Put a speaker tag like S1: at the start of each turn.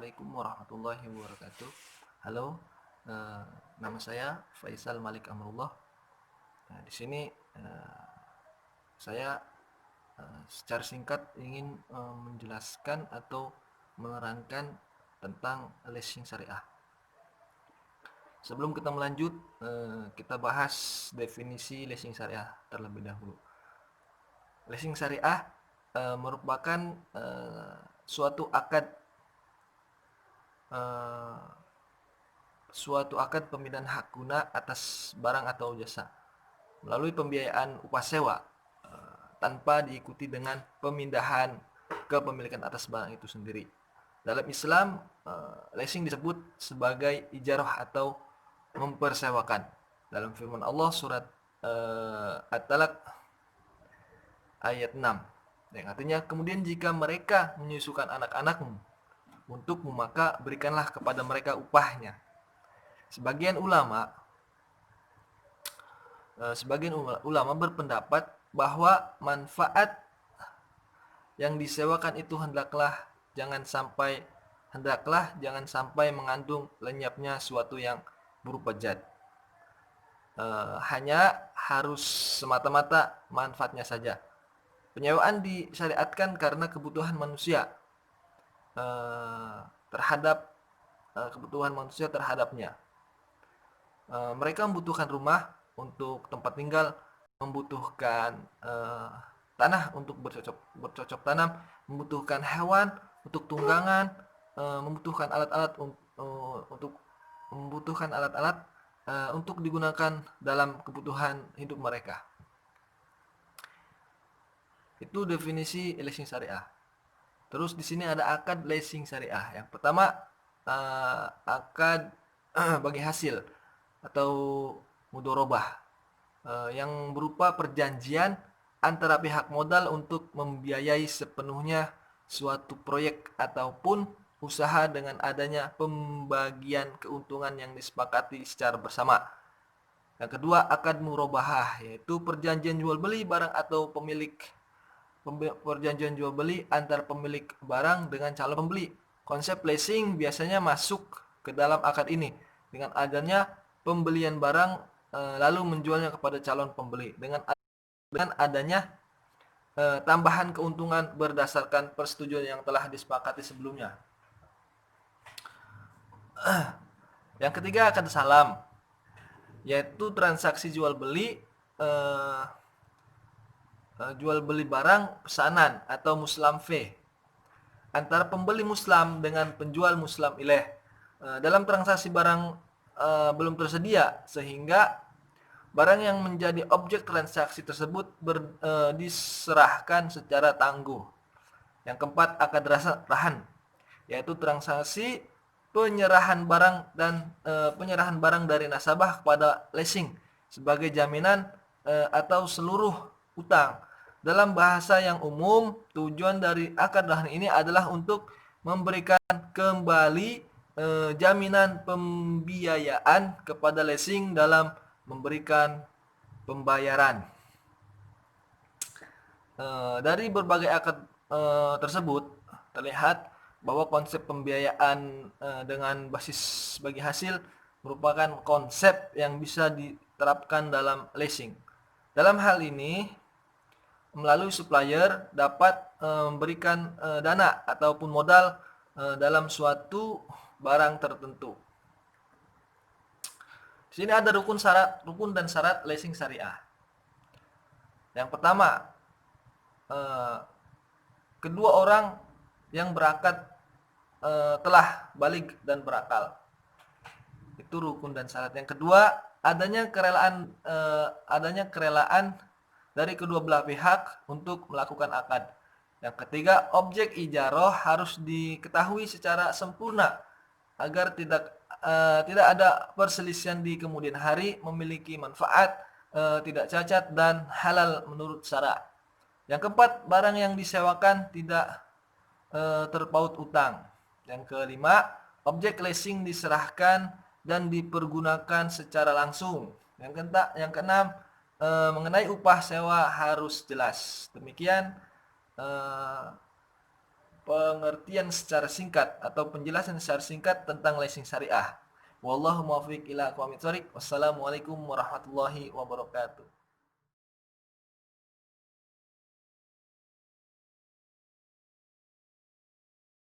S1: Assalamualaikum warahmatullahi wabarakatuh. Halo, eh, nama saya Faisal Malik Amrullah. Nah, di sini saya secara singkat ingin menjelaskan atau menerangkan tentang leasing syariah. Sebelum kita melanjut, kita bahas definisi leasing syariah terlebih dahulu. Leasing syariah merupakan suatu akad eh, suatu akad pemindahan hak guna atas barang atau jasa melalui pembiayaan upah sewa tanpa diikuti dengan pemindahan kepemilikan atas barang itu sendiri. Dalam Islam, leasing disebut sebagai ijarah atau mempersewakan. Dalam firman Allah surat At-Talaq ayat 6, yang artinya kemudian jika mereka menyusukan anak-anakmu untukmu, maka berikanlah kepada mereka upahnya. Sebagian ulama berpendapat bahwa manfaat yang disewakan itu hendaklah jangan sampai mengandung lenyapnya suatu yang berupa zat. Hanya harus semata-mata manfaatnya saja. Penyewaan disyariatkan karena kebutuhan manusia terhadapnya. Mereka membutuhkan rumah untuk tempat tinggal, membutuhkan tanah untuk bercocok tanam, membutuhkan hewan untuk tunggangan, membutuhkan alat-alat untuk digunakan dalam kebutuhan hidup mereka. Itu definisi leasing syariah. Terus di sini ada akad leasing syariah. Yang pertama, akad bagi hasil atau mudorobah, yang berupa perjanjian antara pihak modal untuk membiayai sepenuhnya suatu proyek ataupun usaha dengan adanya pembagian keuntungan yang disepakati secara bersama. Yang kedua, akad murabahah, yaitu perjanjian jual beli barang atau perjanjian jual beli antar pemilik barang dengan calon pembeli. Konsep leasing biasanya masuk ke dalam akad ini dengan adanya pembelian barang lalu menjualnya kepada calon pembeli dengan adanya tambahan keuntungan berdasarkan persetujuan yang telah disepakati sebelumnya. Yang ketiga, akad salam, yaitu transaksi jual beli barang pesanan atau muslam fee antara pembeli muslam dengan penjual muslam ilaih dalam transaksi barang belum tersedia, sehingga barang yang menjadi objek transaksi tersebut diserahkan secara tangguh. Yang keempat, akad rahan, yaitu transaksi penyerahan barang dari nasabah kepada leasing sebagai jaminan atau seluruh utang. Dalam bahasa yang umum, tujuan dari akad rahan ini adalah untuk memberikan kembali jaminan pembiayaan kepada leasing dalam memberikan pembayaran. Dari berbagai akad tersebut terlihat bahwa konsep pembiayaan dengan basis bagi hasil merupakan konsep yang bisa diterapkan dalam leasing. Dalam hal ini, melalui supplier dapat memberikan dana ataupun modal dalam suatu barang tertentu. Di sini ada rukun dan syarat leasing syariah. Yang pertama, kedua orang yang berakad telah baligh dan berakal. Itu rukun dan syarat. Yang kedua, adanya kerelaan dari kedua belah pihak untuk melakukan akad. Yang ketiga, objek ijarah harus diketahui secara sempurna agar tidak ada perselisihan di kemudian hari, memiliki manfaat, tidak cacat dan halal menurut syara. Yang keempat, barang yang disewakan tidak terpaut utang. Yang kelima, objek leasing diserahkan dan dipergunakan secara langsung. Yang keenam, mengenai upah sewa harus jelas. Demikian pengertian secara singkat atau penjelasan secara singkat tentang leasing syariah. Wallahu muwaffiq ila aqwamit thoriq. Wassalamualaikum warahmatullahi wabarakatuh.